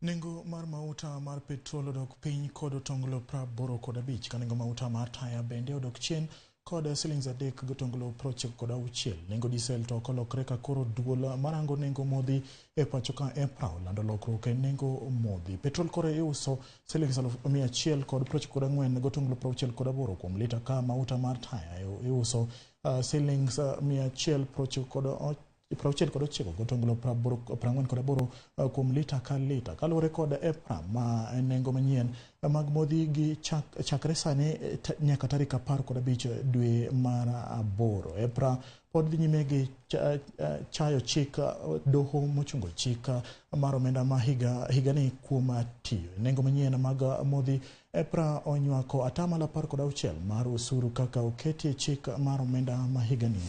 Nengo mar mauta mar petrol odok piny kod otonglo 85 ka nengo mauta mar taya bende odok chien kod shillings 3.96. Nengo diesel to kolokre ka koro duol marango nengo modhi e pacho ka April lando lokruok e nengo modhi. Petrol koro iuso shillings 194.68 kuom lita ka mauta mar taya iuso shillings 169.48 kuom lita ka lita. Kalure kod EPRA ma nengo manyien mag modhi gi chakre sani nyaka tarik 15 dwe mar 8. EPRA pod dhi nyime gi chayo chik doho mochungo chik mar omenda ma higani kuom tiyo. Nengo manyien mag modhi EPRA onywako 16% mar usuru kaka oketi chik mar omenda ma higani.